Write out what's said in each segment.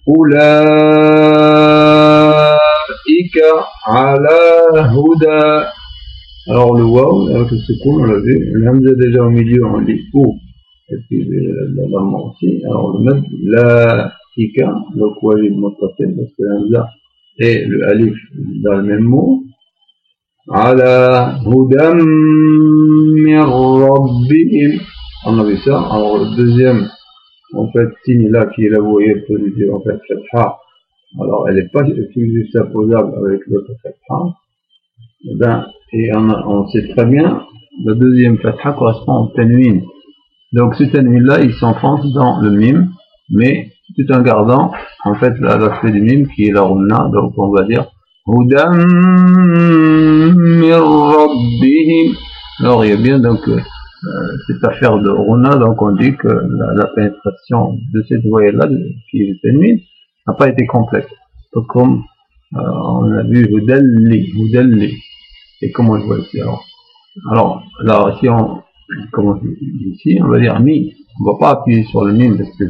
أولئك على هدى. Alors le waouh avec le secours on l'a vu, le hamza déjà au milieu on lit ou, et puis la lamma aussi. Alors le mad la ika, donc wajib muttasil parce que le hamza et le alif dans le même mot. Ala hudam min rabbihim, on a vu ça. Alors le deuxième en fait signe là qui est la voyelle positive en fait fatha, alors elle n'est pas juxtaposable avec l'autre fatha. Et on sait très bien, la deuxième fatha correspond au tanwin. Donc ce tanwin-là, il s'enfonce dans le mim, mais tout en gardant, en fait, l'aspect du mim qui est la runna. Donc on va dire Hudam min rabbihim. Alors il y a bien donc cette affaire de runna, donc on dit que la pénétration de cette voyelle-là, qui est le tanwin, n'a pas été complète. Donc comme on a vu Hudalli. Et comment je vois ici alors là, si on commence ici, on va dire mi. On ne va pas appuyer sur le mim parce que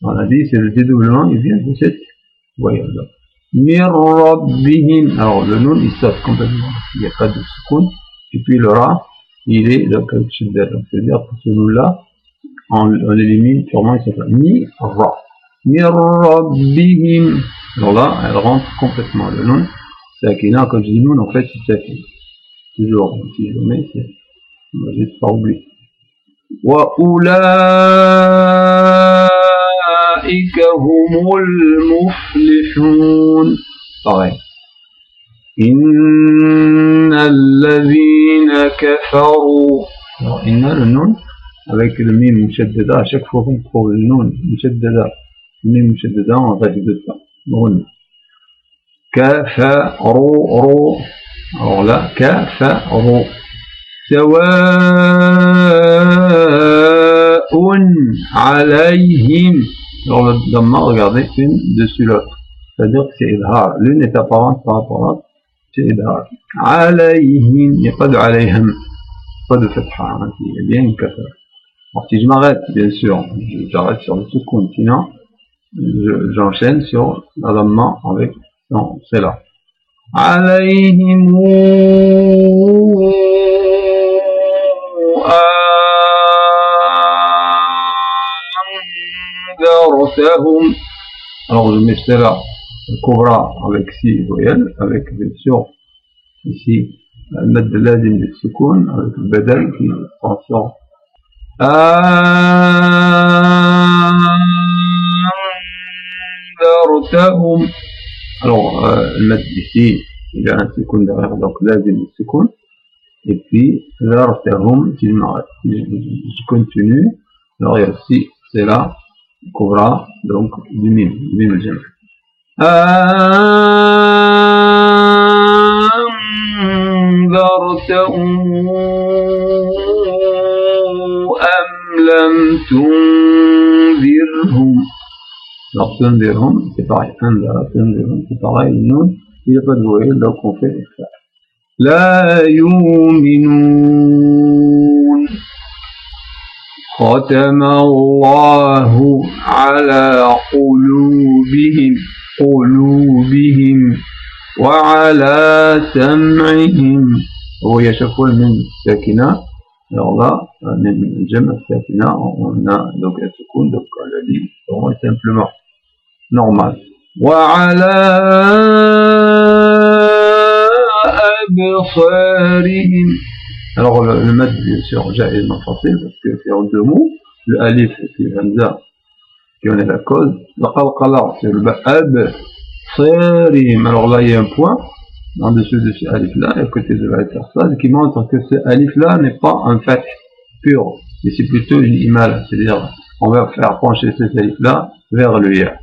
on a dit c'est le dédoublement, il vient de cette voyelle là. Mir rabbihim. Alors le nun il saute complètement, il n'y a pas de soukoun. Et puis le ra, il est donc shidda. Donc c'est-à-dire que ce nun là, on l'élimine purement, il s'appelle mi ra. Mir rabbihim. Alors là, elle rentre complètement le nun. Sakina, quand je dis nun, en fait, c'est sakina. Toujours, si je le mets, c'est, on va juste pas oublier. Wa ulaika humul muflihun. Pareil. Inna alladhina kafaru. Alors, inna, le nun, avec le mim mushaddada, à chaque fois qu'on trouve le nun mushaddada, le mim mushaddada, on rajoute de ça. Nun. كفروا. Alors là, كفروا سواء عليهم. Alors le dhamma, regardez, une dessus l'autre. C'est-à-dire que c'est idhar. L'une est apparente par rapport à l'autre. C'est idhar. عليهم. Il n'y a pas de عليهم. Pas de fatha. Il y a bien une kasra. Alors si je m'arrête, bien sûr, j'arrête sur le soukoun. Sinon, j'enchaîne sur la dhamma avec. Non, c'est là. Alayhim anzartahum. Alors je mets cela, le Kubra avec 6 voyelles, avec bien sûr ici le mad lazim du soukoun, avec le badal qui transforme anzartahum. Alors, le mad ici, il a un soukoun derrière, donc lazim le soukoun. Et puis, zartahum, si je continue, alors il y a aussi, c'est là, Kubra, donc du mim le jam. Anzartahum am lam tunzirhum. Alors, tunzirhum, c'est pareil. Tunzirhum, c'est pareil. Non, il n'y a pas de voyelle, donc on fait ça. La yu'minun. ختم الله على قلوبهم وعلى سمعهم. وهي شكوى من الساكنة. Alors là, من الجمع الساكنة, on a donc un soukoun, donc on l'a dit vraiment simplement normal. وعلى أبصارهم. Alors le mad bien sûr jaillement facile parce que c'est en deux mots. Le alif c'est le hamza qui en est la cause. Le qalqala c'est le ba'ab sarim. Alors là il y a un point en dessous de ce alif là à côté de la lettre qui montre que ce alif là n'est pas un fath pur, mais c'est plutôt une imala, c'est-à-dire on va faire pencher cet alif là vers le ya,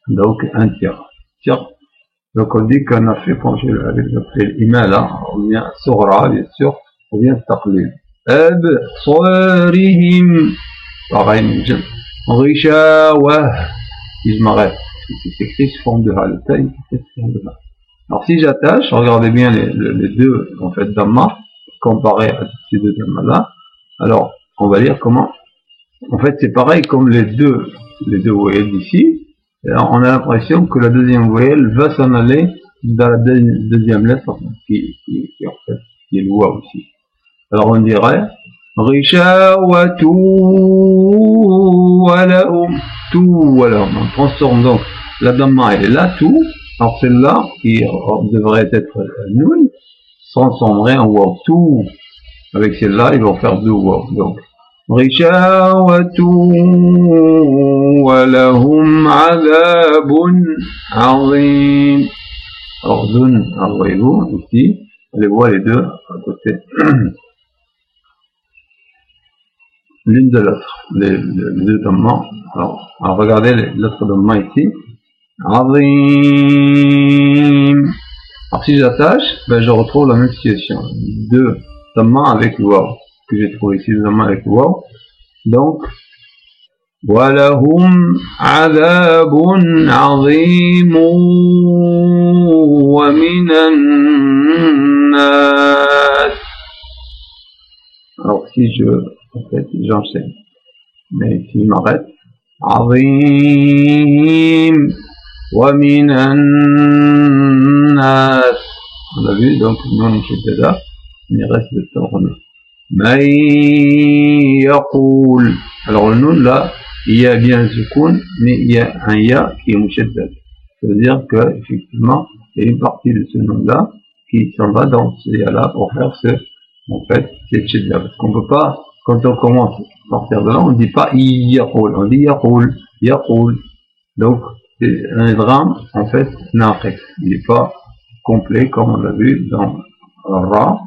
donc un tiers. Donc on dit qu'on a fait pencher le alif après l'imala, ou bien soura bien sûr, ou bien taqlil. Absarihim, pareil, Rishawah, si je m'arrête, c'est écrit sous forme de hal, alors si j'attache, regardez bien les deux en fait dhamma comparé à ces deux dhamma là, alors on va lire comment, en fait c'est pareil comme les deux voyelles d'ici, Alors, on a l'impression que la deuxième voyelle va s'en aller dans la deuxième lettre, qui en fait, qui est le wa aussi. Alors on dirait Rishawatu walahum, tout walahum. On transforme donc la damma, elle est là, tout. Alors celle-là, qui devrait être nul, se transformerait en waw. Tout. Avec celle-là, ils vont faire deux waw. Donc, Rishawatu walahum adabun azim. Alors, zone, alors voyez-vous, ici, on les voit les deux à côté l'une de l'autre, les deux dammas. Alors, regardez l'autre damma ici. Azim. Alors, si j'attache, ben, je retrouve la même situation. Deux dammas avec le waw, que j'ai trouvé ici, deux dammas avec le waw. Donc, وَلَهُمْ عَذَابٌ عَظِيمٌ وَمِنَ النَّاسِ. Alors si en fait, j'enchaîne, mais si je m'arrête, عَظِيمٌ وَمِنَ النَّاسِ. On a vu, donc, non مشددة, il reste le temps. مَن يَقُولُ. Alors le nun là, il y a bien un soukoun, mais il y a un ya qui est mushaddad. Ça veut dire que, effectivement, il y a une partie de ce nom-là qui s'en va dans ce ya-là pour faire en fait, c'est shadda. Parce qu'on peut pas, quand on commence à partir de là, on ne dit pas yaqul, on dit yaqul, yaqul. Donc, c'est un drame, en fait, naqis. Il n'est pas complet, comme on l'a vu dans Ra,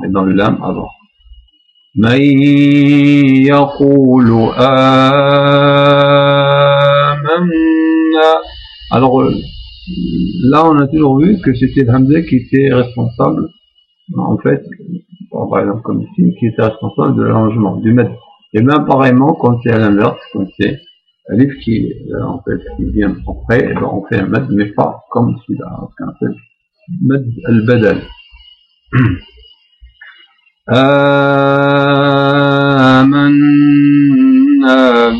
et dans le lam avant. من يقول آمنا. Alors là on a toujours vu que c'était le Hamza qui était responsable, en fait, par exemple comme ici, qui était responsable de l'allongement du med. Et bien pareillement quand c'est à l'inverse, quand c'est Alif qui en fait qui vient après, et ben on fait un med, mais pas comme celui-là, qu'on appelle med al-badal. آمنا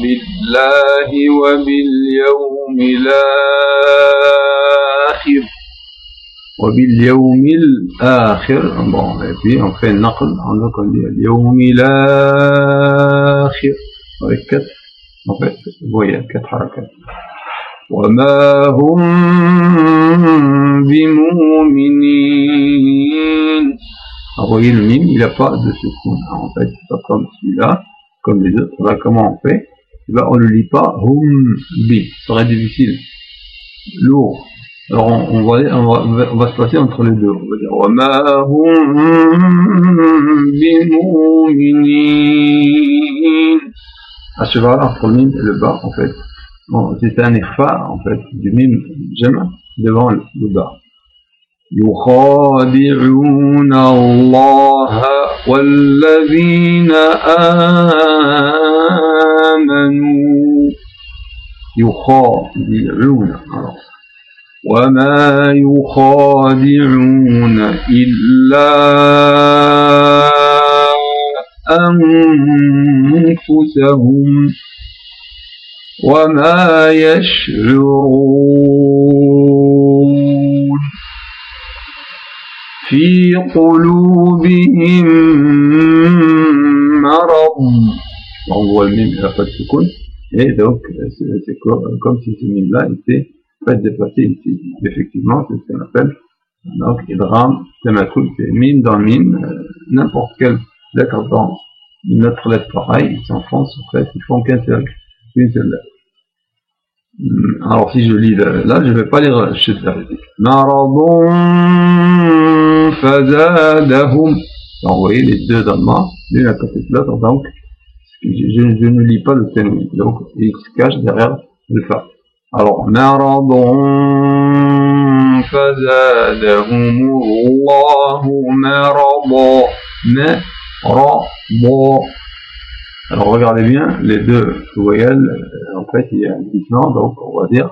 بالله وباليوم الآخر وباليوم الآخر. Bon, et puis on fait un naql, donc on dit اليوم الآخر avec 4, en fait, vous voyez, 4 harakat. وما هم بمؤمنين. Alors, vous voyez le mime, il n'a pas de soukoun. En fait, c'est pas comme celui-là, comme les autres. Là, comment on fait? Et ben, on ne le lit pas hum bi. Ce serait difficile. Lourd. Alors, on va se passer entre les deux. On va dire وَمَا هُمْ بِمُؤْمِنِينَ. À cheval entre le mime et le bas, en fait. Bon, c'est un ikhfa, en fait, du mime jama devant le bas. يخادعون الله والذين آمنوا. يخادعون. وما يخادعون إلا أنفسهم وما يشعرون. في قلوبهم مرض. On voit le mime, il n'a pas de soukoun, et donc c'est comme si ce mime-là était fait déplacer ici. Effectivement, c'est ce qu'on appelle donc idgham tamathul, c'est mime dans mime, n'importe quel lettre dans notre lettre pareille, ils s'enfoncent en fait, ils font qu'une seule lettre. Alors si je lis là, je ne vais pas lire la chute d'arrêter. Maradon fazadahum. Donc vous voyez les deux dammas, l'une à côté de l'autre, donc je ne lis pas le tanwin, donc il se cache derrière le fa. Alors maradon fazadahum Allahu marada. Marada. Alors regardez bien, les deux voyelles, en fait il y a un glissement, donc on va dire,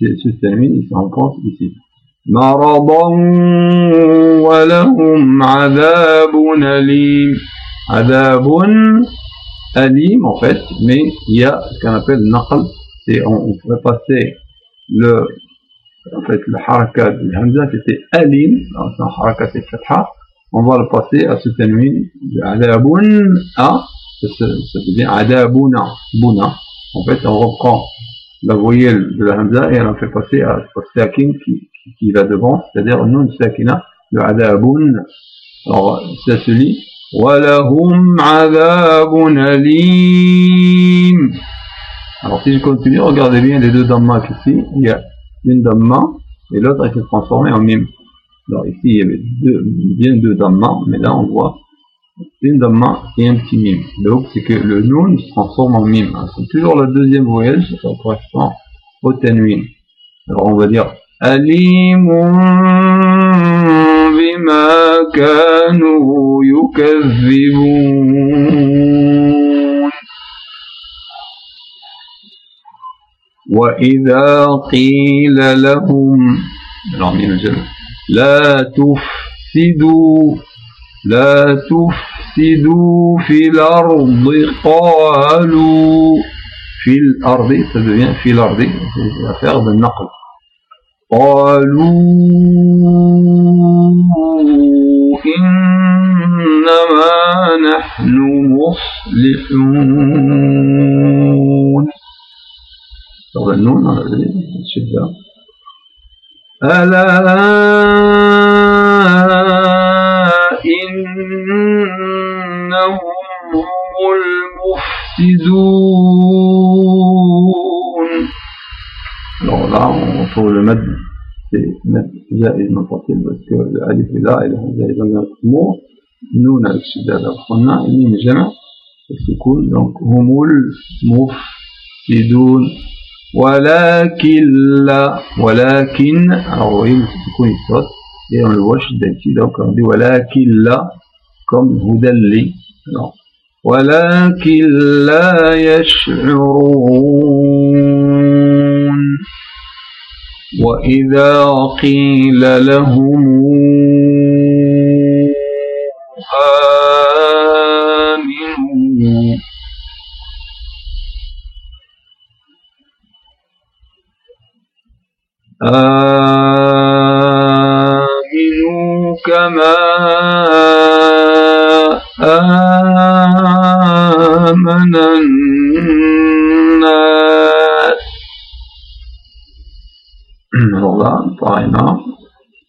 ce tanwin il s'enfonce ici. Maradan wa lahum adabun alim. Adabun alim en fait, mais il y a ce qu'on appelle naql, c'est on pourrait passer en fait, le harakat du hamza, c'était alim, alors c'est un harakat et fatha, on va le passer à ce tanwin, adabun, a, ça devient adabuna, buna. En fait, on reprend la voyelle de la hamza et on la fait passer à sakin qui va devant, c'est-à-dire nun sakina, le adabun. Alors, ça se lit, walahum adabun alim. Alors, si je continue, regardez bien les deux dammas ici, il y a une damma et l'autre elle s'est transformée en mime. Alors ici il y avait bien deux dammas, mais là on voit une damma et un petit mime. Donc c'est que le noun se transforme en mime. C'est toujours la deuxième voyelle, ça correspond au tanwin. Alors on va dire alimun bima kanu yukazzibun. وإذا قيل لهم لا تفسدوا في الأرض قالوا في الأرض ça devient في الأرض c'est l'affaire de naql قالوا إنما نحن مصلحون sur le noun, on a vu, ألا إنهم هم المفسدون. Alors là, on trouve le mad, c'est mad jaïz منفصل parce que le alif est là et le hamza est dans notre mot. Noun avec shidda d'Afrona, et mim jama, c'est cool. Donc, humul mufsidun. ولكن alors vous voyez le sukun il saute et on le voit shidda ici donc on dit ولكن لا comme hudalli non ولكن لا يشعرون وإذا قيل لهم آمنوا آمنوا كما آمن الناس. Alors là, pareillement,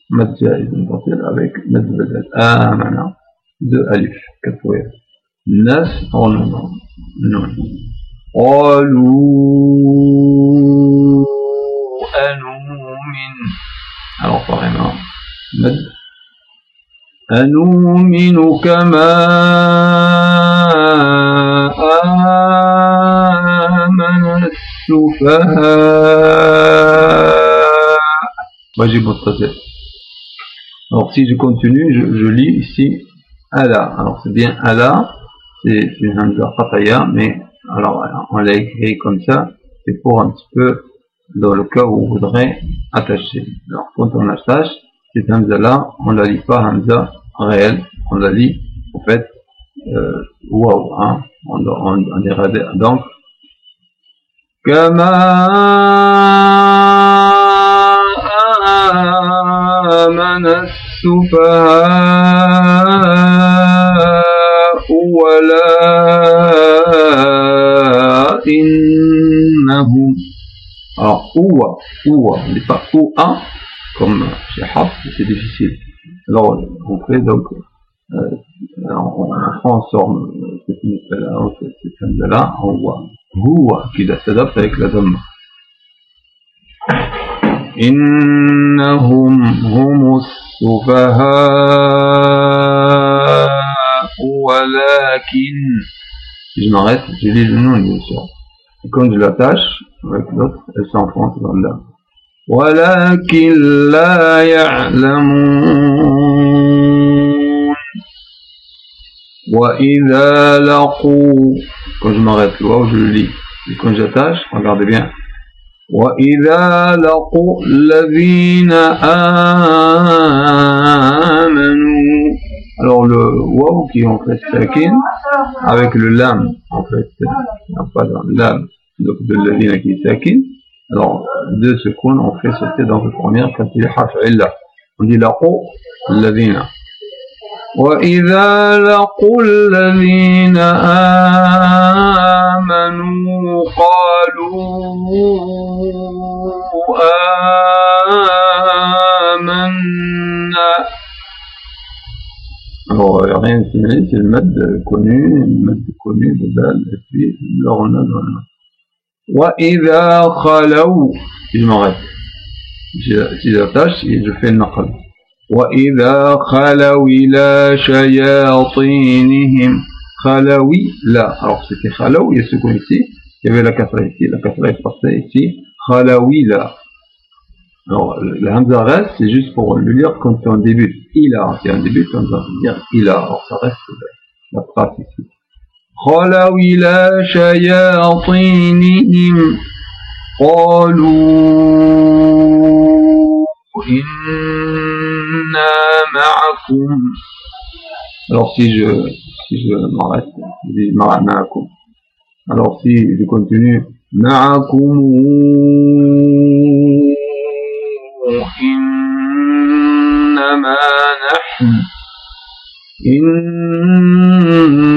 mad jaïz منفصل avec mad badal آمن deux alif, quatre fois. Nas, oh non. قالوا أنؤمن alors pareillement mad أنؤمن كما آمن السفهاء. واجب متصل. Alors si je continue, je lis ici ala. Alors c'est bien ala, c'est une hamza qataya, mais alors on l'a écrit comme ça, c'est pour un petit peu dans le cas où on voudrait attacher. Alors quand on attache, cette hamza là, on la lit pas hamza réelle, on la lit en fait waouh, hein, on dira donc kama amana as-sufaha walakinnahum. Alors, ouwa, on ne dit pas ou'a, comme chez Haf, c'est difficile. Alors, on fait donc, on transforme cette hamza-là en ouwa. Ouwa, qui s'adapte avec la dhamma. Innahum humus sufaha walakin. Si je m'arrête, je lis le nom, bien sûr. Et quand je l'attache avec l'autre, elle s'enfonce dans là. ولكن لا يعلمون. وإذا لقوا. Quand je m'arrête là, je le lis. Et quand j'attache, regardez bien. وإذا لقوا الذين آمنوا. Alors le waw qui est en fait sakin avec le lam en fait, il n'y a pas de lam donc de l'adina qui est sakin. Alors, deux secours, on fait sauter dans la première quand il est harf illa. On dit laqu alladhina. وإذا لقوا الذين آمنوا قالوا آمنا. Alors, rien de similaire, c'est le mad connu de dal, et puis là on a dans le وإذا خلوا, si je m'arrête, si j'attache et je fais le naql. وإذا خلوا إلى شياطينهم, خلوي là, alors c'était خلو, il y a ce qu'on ici, il y avait la kasra ici, la kasra est passée ici, خلوي là. Alors la hamza reste, c'est juste pour le lire quand on débute, il a, c'est un début, on va dire il a, alors ça reste la trace ici. خلوا إلى شياطينهم قالوا إنا معكم. Alors si je m'arrête, je dis معكم. Alors si je continue معكم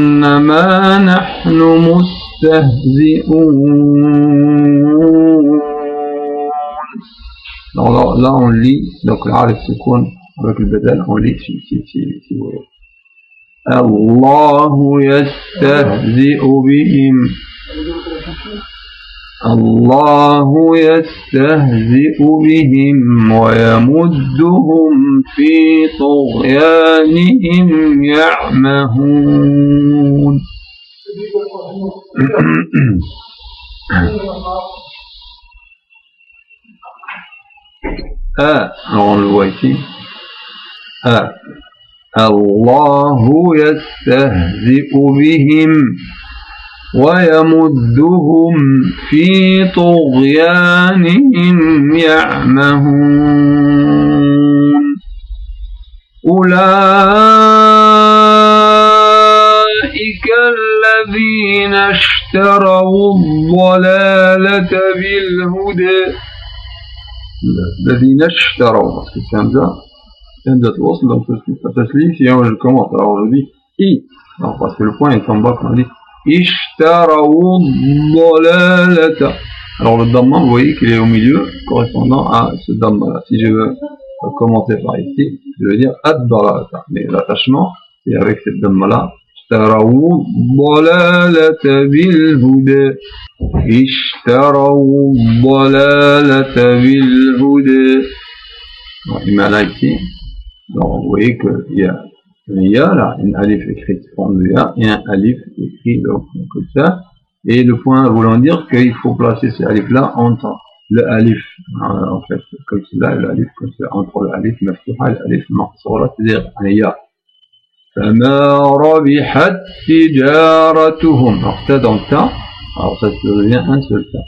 إنما نحن مستهزئون. Alors là on lit, donc l'alif secoun avec le badal, on lit si vous voulez. الله يستهزئ بهم, الله يستهزئ بهم ويمدهم في طغيانهم يعمهون. on le voit ici. الله يستهزئ بهم ويمدهم في طغيانهم يعمهون. أولئك الذين اشتروا الضلالة بالهدى. الذين اشتروا, parce que c'est hamza الوصل, donc التسليم si je commence, alors je dis i, non, parce que le point est en bas quand on dit اشتروا الضلالة. Alors le damma, vous voyez qu'il est au milieu, correspondant à ce damma là. Si je veux commencer par ici, je veux dire ad-dalalata, mais l'attachement est avec cette damma là. اشتروا الضلالة بالهدى, اشتروا الضلالة بالهدى. Il met là ici. Alors vous voyez qu'il y a un ya là, une alif écrite en forme de ya, et un alif écrit donc, comme ça. Et le point voulant dire qu'il faut placer ce alif là entre le alif, en fait, comme cela, et l'alif comme ça, entre le alif maftuha et l'alif maqsoura, c'est-à-dire un ya. فما ربحت تجارتهم. Alors ça dans le tas, alors ça devient un seul tas.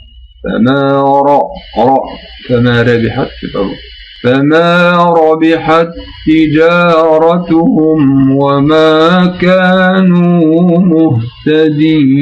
فما ربحت, c'est pas bon. فما ربحت تجارتهم وما كانوا مهتدين.